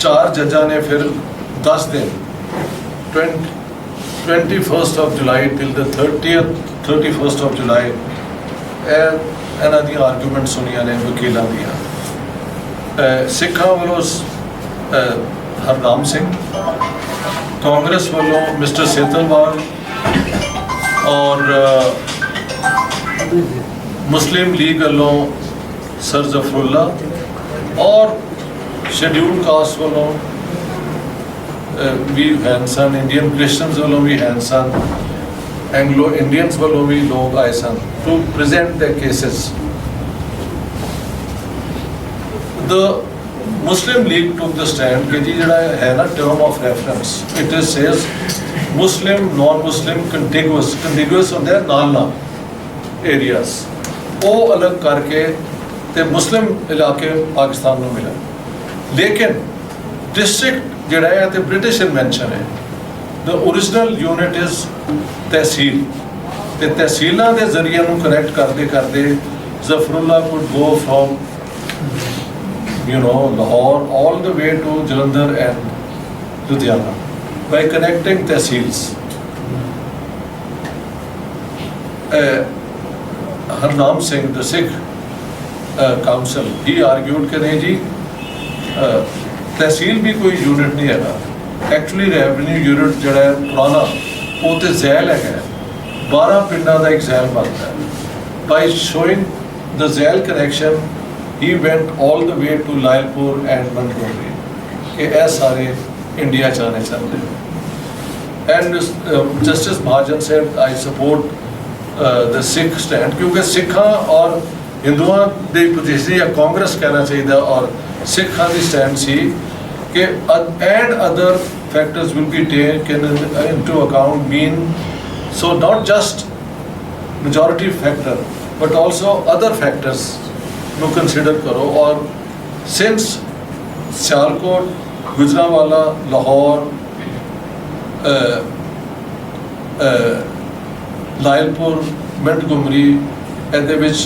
4 जजां ने फिर 10 दिन 21st of July till the 31st of July ਇਹਨਾਂ ਦੀਆਂ ਆਰਗੂਮੈਂਟ ਸੁਣੀਆਂ ਨੇ ਵਕੀਲਾਂ ਦੀਆਂ। ਸਿੱਖਾਂ ਵੱਲੋਂ ਹਰਨਾਮ ਸਿੰਘ, ਕਾਂਗਰਸ ਵੱਲੋਂ ਮਿਸਟਰ ਸੇਤਲਵਾਲ और मुस्लिम लीग वालों सर जफरुल्ला और शेड्यूल कास्ट वालों भी हैं सन, इंडियन क्रिश्चियंस वालों भी हैं सन, एंग्लो इंडियंस वालों भी लोग आए सन to present the cases. The Muslim league took the stand कि जी जिहड़ा है ना term of reference it is says Muslim non Muslim contiguous होंगे नाल एरियाज वो अलग करके ते मुस्लिम इलाके पाकिस्तान में मिले, लेकिन डिस्ट्रिक्ट जिहड़ा है ते ब्रिटिश इन्वेंशन है। The original unit is tehsil ते तहसीलों के जरिए कनैक्ट करते करते Zafrullah could go from Lahore all the way to Jalandhar and Ludhiana by connecting tehsils. Harnaam Singh, the Sikh council, he argued कि नहीं जी तहसील भी कोई यूनिट नहीं है, एक्चुअली रेवेन्यू यूनिट जड़ा है पुराना वो तो झैल है, 12 पिंडा का एक झैल बनता है। By showing the Zail connection he went all the way to Lailpur and Montgomery कि ऐ सारे इंडिया जाने चाहते हैं। And Justice Mahajan said I support the Sikh stand क्योंकि सिखा और हिंदुओं की पोजीशन या कांग्रेस कहना चाहिए और सिखा की स्टैंड सी कि and other factors will be taken into account mean so not just majority factor but also other factors know consider करो। और सिंस सियालकोट, गुजरांवाला, लाहौर, लायलपुर, मोंटगोमरी ਇਹਦੇ ਵਿੱਚ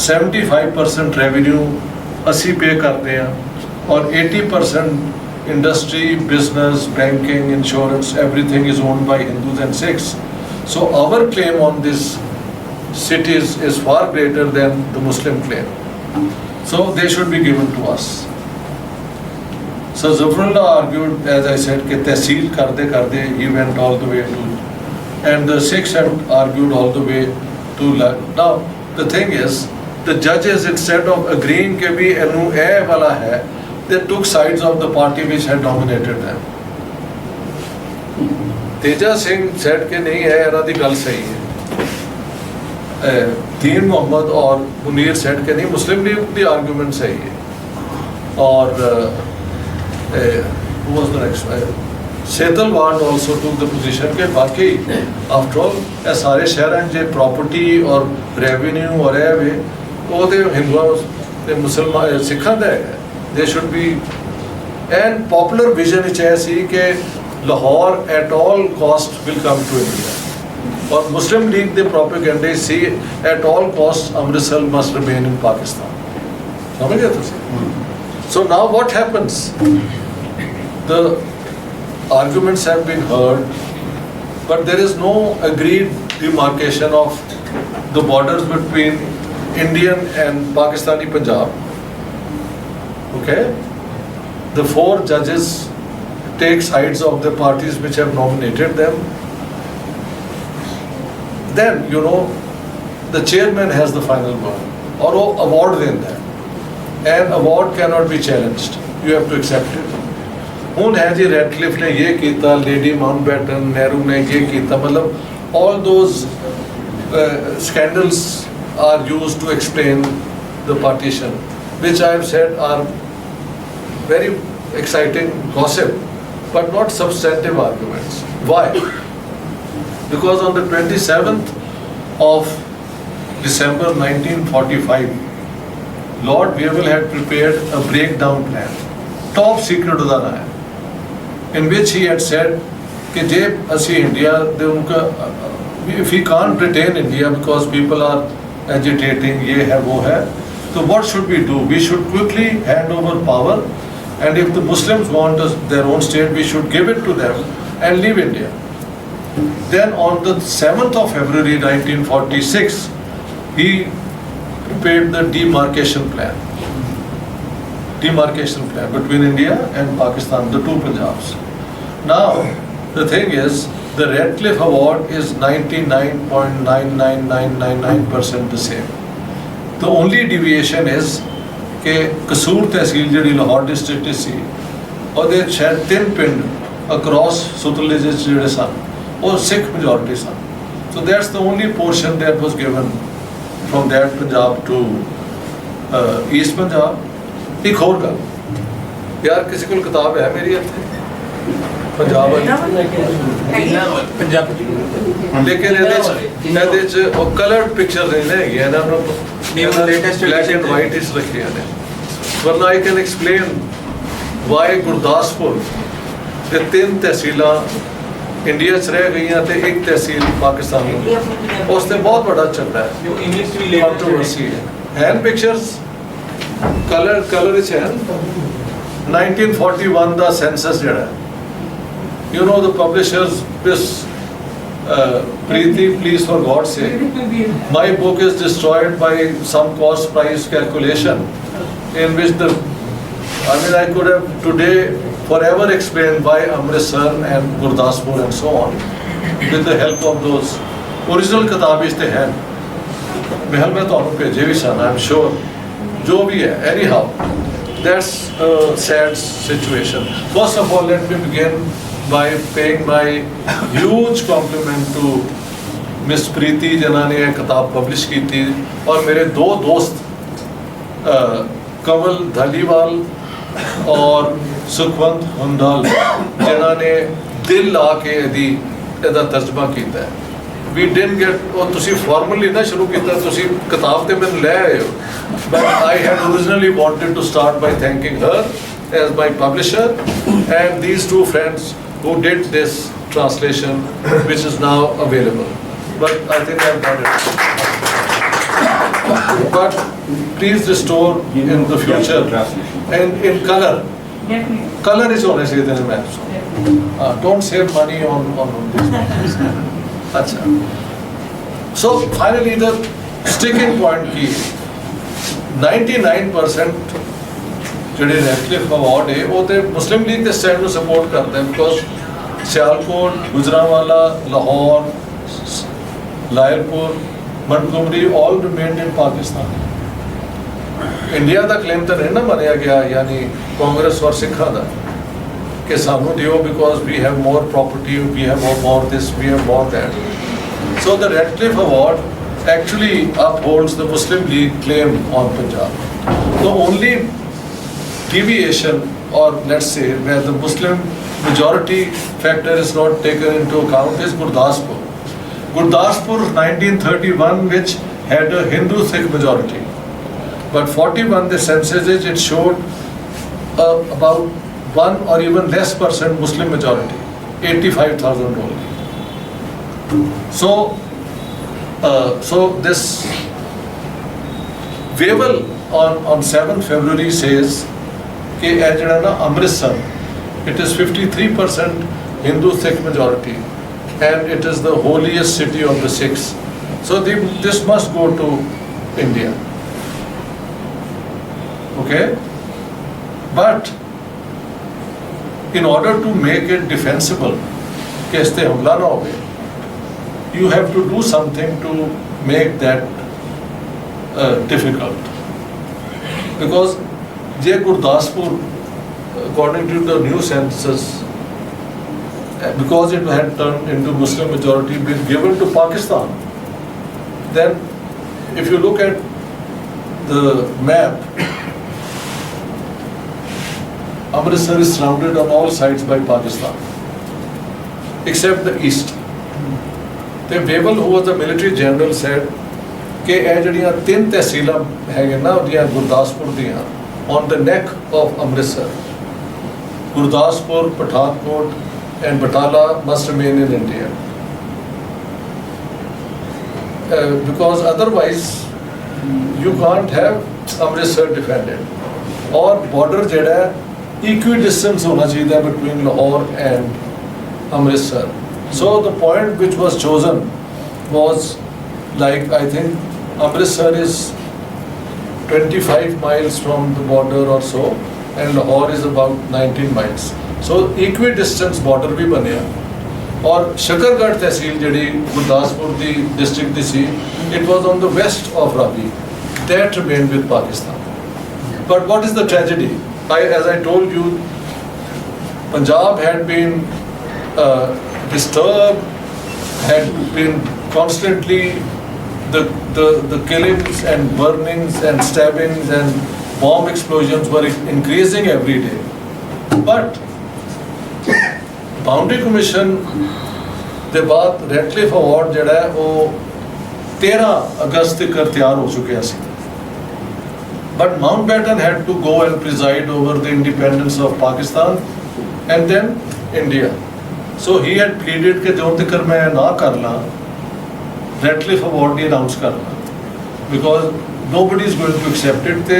75% रेवेन्यू असी पे करते हैं और 80% industry, business, banking, insurance everything is owned by Hindus and Sikhs. So our claim on this cities is far greater than the Muslim claim. So they should be given to us. So Zafrullah argued, as I said, कि तहसील करते करते he went all the way to, and the Sikhs had argued all the way to. Now the thing is, the judges instead of agreeing कि भी इनू ए वाला है, they took sides of the party which had nominated them. Teja Singh said कि नहीं है इन्हां दी गल सही है। दीन मोहम्मद और मुनीर सेठ के नहीं मुस्लिम लीग की आर्गूमेंट सही है। और सेतलवाल ऑल्सो टूक द पोजीशन के बाकी आफ्टर ऑल सारे शहर जो प्रॉपर्टी और रेवेन्यू और वे वो तो हिंदुओं मुसलमान सिखा का है, they should be and popular vision है सी कि Lahore at all cost will come to India और Muslim League the propaganda see at all costs Amritsar must remain in Pakistan. समझ गए तुम? So now what happens? The arguments have been heard, but there is no agreed demarcation of the borders between Indian and Pakistani Punjab. Okay? The 4 judges take sides of the parties which have nominated them. Then the chairman has the final word or award देता है and award cannot be challenged, you have to accept it. हुन है जी Radcliffe ने ये किया, lady Mountbatten, Nehru ने ये किया, मतलब all those scandals are used to explain the partition, which I have said are very exciting gossip but not substantive arguments. Why? Because on the 27th of December 1945, Lord Wavell had prepared a breakdown plan, top secret udana hai, in which he had said कि जे असी India दे उनका if we can't retain India because people are agitating ये है वो है, तो what should we do? We should quickly hand over power And if the Muslims want their own state, we should give it to them and leave India. Then on the 7th of February 1946, he prepared the demarcation plan between India and Pakistan, the two Punjabs. Now, the thing is, the Radcliffe Award is 99.99999% the same. The only deviation is कि कसूर तहसील जिहड़ी Lahore district सी ਉਹਦੇ शायद 3 ਪਿੰਡ across सुतले ਜਿਹੜੇ ਸਨ ਉਹ Sikh majority son. So that's the only portion that was given from that Punjab to East Punjab. एक और गल यार किसी कोल किताब है मेरी ਇੱਥੇ पंजाब वाली लेकिन ਇਹਦੇ ਚ ਉਹ ਕਲਰਡ ਪਿਕਚਰ ਨਹੀਂ ਹੈਗੀ ਇਹਨਾਂ ਨੂੰ black and white is ਰੱਖੀਆਂ ਨੇ. ਵਰਨਾ I can explain why Gurdaspur ਦੇ 3 ਤਹਿਸੀਲਾਂ ਇੰਡੀਆ 'ਚ ਰਹਿ ਗਈਆਂ ਤੇ ਇੱਕ ਤਹਿਸੀਲ ਪਾਕਿਸਤਾਨ ਨੂੰ ਉਸ ਤੇ ਬਹੁਤ ਵੱਡਾ ਝਗੜਾ ਹੈ ਕੰਟਰੋਵਰਸੀ ਹੈ. And pictures color ਵਿੱਚ ਹੈ 1941 ਦਾ census ਜਿਹੜਾ you know the publishers this Preeti, please for God's sake, my book is destroyed by some cost price calculation in which I could have today forever explained why Amritsar and Gurdaspur and so on with the help of those original kitabs they had. Mehal mein tonu bheje vi san, I'm sure jo bhi hai. Anyhow, that's a sad situation. First of all, let me begin by paying my huge compliment to Miss Preeti जिन्होंने ये किताब publish की थी और मेरे 2 दोस्त कंवल धालीवाल और सुखवंत हुंडाल जिन्होंने दिल ला के ਇਹਦਾ ਤਰਜਮਾ ਕੀਤਾ ਹੈ. We didn't get ਉਹ ਤੁਸੀਂ formally ਨਾ ਸ਼ੁਰੂ ਕੀਤਾ, ਤੁਸੀਂ ਕਿਤਾਬ ਤੇ ਮੈਨੂੰ ਲੈ ਆਏ ਹੋ. But I had originally wanted to start by thanking her as my publisher and these 2 friends who did this translation, which is now available. But I think I've done it. But please restore in the future and in color. Color is honestly the maps. Don't save money on this. Achha. So finally the sticking point key 99% ਜਿਹੜੇ Radcliffe award ਹੈ ਉਹ ਤੇ Muslim league ਦੇ stand ਨੂੰ support ਕਰਦੇ ਹਨ because Sialkot, Gujranwala, Lahore, Lyallpur, Montgomery all remained in Pakistan. India ਦਾ claim ਤਾਂ ਨਹੀਂ ਨਾ ਮੰਨਿਆ ਗਿਆ ਯਾਨੀ ਕਾਂਗਰਸ ਔਰ ਸਿੱਖਾਂ ਦਾ ਕਿ ਸਾਨੂੰ ਦਿਓ because we have more property, we have more this, we have more that. So the Radcliffe award actually upholds the Muslim League claim on Punjab. The only deviation, or let's say where the Muslim majority factor is not taken into account, is Gurdaspur. Gurdaspur 1931, which had a Hindu Sikh majority, but 41 the census it showed about 1 or even less % Muslim majority, 85,000 only. So this Wavell on 7th February says कि Amritsar, it is 53% Hindu Sikh majority and it is the holiest city of the Sikhs. So this must go to India. Okay? But in order to make it defensible, कि इस पे हमला ना हो, you have to do something to make that difficult. Because J. Gurdaspur, according to the new census, because it had turned into Muslim majority, been given to Pakistan. Then, if you look at the map, Amritsar is surrounded on all sides by Pakistan, except the east. ਤੇ Wavell, who was the military general, said ਕਿ ਇਹ ਜਿਹੜੀਆਂ 3 ਤਹਿਸੀਲਾਂ ਹੈਗੀਆਂ ਨਾ ਉਹਦੀਆਂ ਗੁਰਦਾਸਪੁਰ ਦੀਆਂ on the neck of Amritsar, Gurdaspur, Pathankot and Batala must remain in India. Because otherwise you can't have Amritsar defended. और border ਜਿਹੜਾ equidistance होना चाहिए between Lahore and Amritsar. So the point which was chosen was, like, I think Amritsar is 25 miles from the border or so, and Lahore is about 19 miles. So equidistance border भी बनया. और शकरगढ़ तहसील जिहड़ी गुरदासपुर दी district दी सी, it was on the west of Ravi. That remained with Pakistan. But what is the tragedy? As I told you, Punjab had been disturbed, had been constantly the killings and burnings and stabbings and bomb explosions were increasing every day. But Boundary Commission ਦੇ ਬਾਅਦ Radcliffe award ਜਿਹੜਾ ਹੈ ਉਹ 13 ਅਗਸਤ ਤੱਕ ਤਿਆਰ ਹੋ ਚੁੱਕਿਆ ਸੀ. But Mountbatten had to go and preside over the independence of Pakistan and then India. So he had pleaded कि जो तक मैं ना कर ला Radcliffe Award नहीं announce कर ला, because nobody is going to accept it. ते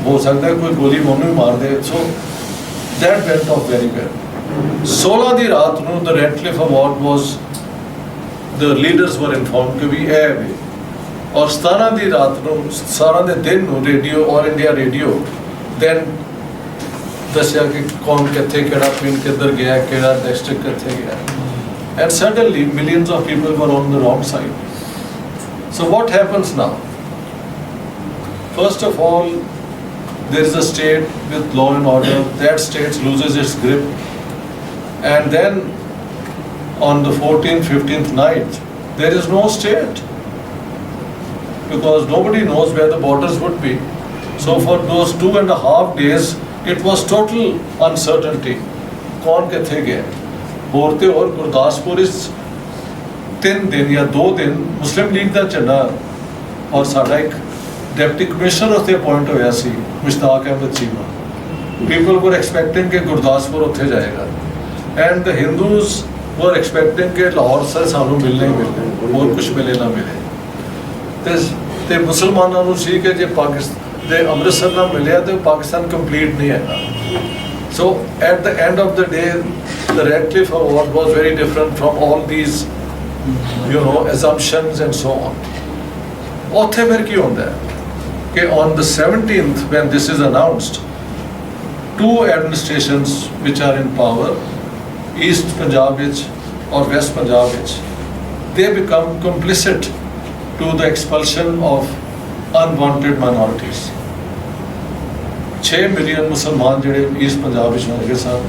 हो सकता है कोई गोली मोनू मार दे. So that went off very well. 16 ਦੀ ਰਾਤ ਨੂੰ the Radcliffe Award was, the leaders were informed कि भी है वे. और 17 ਦੀ ਰਾਤ ਨੂੰ 17 ਦੇ ਦਿਨ ਨੂੰ radio all India radio then ਦੱਸਿਆ ਕਿ ਕੌਣ ਕਿੱਥੇ ਕਿਹੜਾ ਪਿੰਡ ਕਿੱਧਰ ਗਿਆ ਕਿਹੜਾ ਡਿਸਟ੍ਰਿਕਟ ਕਿੱਥੇ ਗਿਆ. And suddenly millions of people were on the wrong side. So what happens now? First of all, there is a state with law and order. That state loses its grip. And then on the 14th, 15th night, there is no state, because nobody knows where the borders would be. So for those 2.5 days, it was total uncertainty. कौन किथे गया? और ते और गुरदासपुर इस 3 दिन या 2 दिन मुस्लिम लीग का झंडा और साडा एक डिप्टी कमिश्नर उत्थे अपॉइंट होया सी, Mushtaq Ahmad Cheema. People were expecting कि गुरदासपुर उत्थे जाएगा, and the Hindus were expecting कि लाहौर से सानू मिलने ही मिलने, और कुछ मिले ना मिले. ते मुसलमानों ਨੂੰ ਸੀ ਕਿ ਜੇ ਪਾਕਿਸਤਾਨ ਦੇ ਅੰਮ੍ਰਿਤਸਰ ਨਾਲ ਮਿਲਿਆ ਤੇ ਪਾਕਿਸਤਾਨ ਕੰਪਲੀਟ ਨਹੀਂ ਹੈਗਾ. So at the end of the day, the Radcliffe Award was very different from all these, assumptions and so on. ਉੱਥੇ ਫਿਰ ਕੀ ਹੁੰਦਾ ਹੈ ਕਿ on the 17th, when this is announced, 2 administrations which are in power, East Punjab ਵਿੱਚ or West Punjab ਵਿੱਚ, they become complicit to the expulsion of unwanted minorities. 6 million Musliman ਜਿਹੜੇ East Punjab ਵਿੱਚ ਮਰ ਗਏ ਸਨ.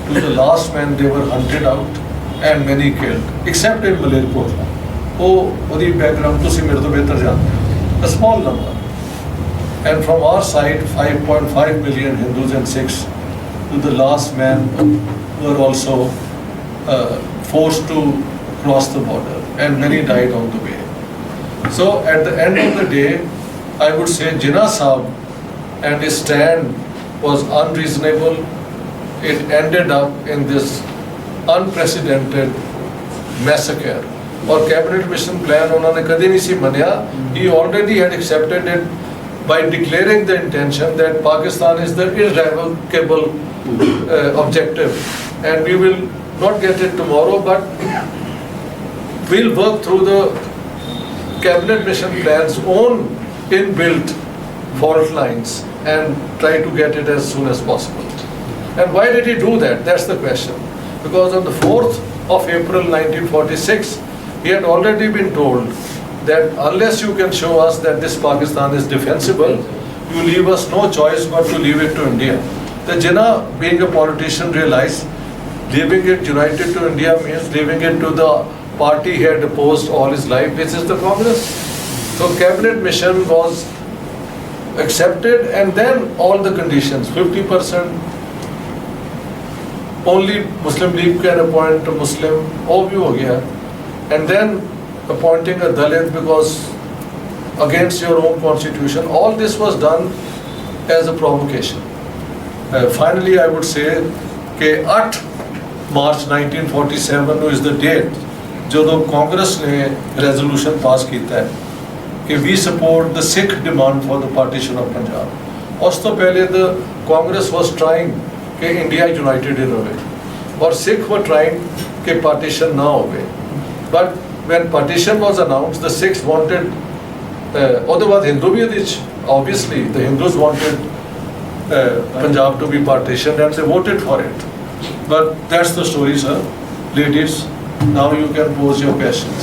To the last man they were hunted out and many killed, except in Malerkotla. ਉਹਦੀ background ਤੁਸੀਂ ਮੇਰੇ ਤੋਂ ਬਿਹਤਰ ਜਾਣਦੇ ਹੋ. A small number. And from our side, 5.5 million Hindus and Sikhs, to the last man, were also forced to cross the border, and many died on the way. So at the end of the day, I would say Jinnah Sahib and his stand was unreasonable. It ended up in this unprecedented massacre. Or cabinet mission plan उन्होंने कभी नहीं सी मनिया. He already had accepted it by declaring the intention that Pakistan is the irrevocable objective, and we will not get it tomorrow, but we'll work through the cabinet mission plan's own inbuilt fault lines and try to get it as soon as possible. And why did he do that? That's the question. Because on the 4th of April 1946, he had already been told that unless you can show us that this Pakistan is defensible, you leave us no choice but to leave it to India. The Jinnah, being a politician, realized leaving it united to India means leaving it to the party he had opposed all his life, which is the Congress. So cabinet mission was accepted, and then all the conditions, 50% only Muslim League can appoint a Muslim, वो भी हो गया. And then appointing a Dalit because against your own constitution, all this was done as a provocation. Finally, I would say that 8 March 1947 is the date ਜਦੋਂ ਕਾਂਗਰਸ ਨੇ resolution ਪਾਸ ਕੀਤਾ ਹੈ ਕਿ we support the Sikh demand for the partition of Punjab. ਉਸ ਤੋਂ ਪਹਿਲੇ the Congress was trying कि India united ही रहे, और Sikh were trying कि partition ना होवे. But when partition was announced, the Sikhs wanted, ਉਹਦੇ ਬਾਅਦ ਹਿੰਦੂ ਵੀ ਇਹਦੇ ਵਿੱਚ, obviously the Hindus wanted Punjab to be partitioned and they voted for it. But that's the story, sir. Ladies, now you can pose your questions.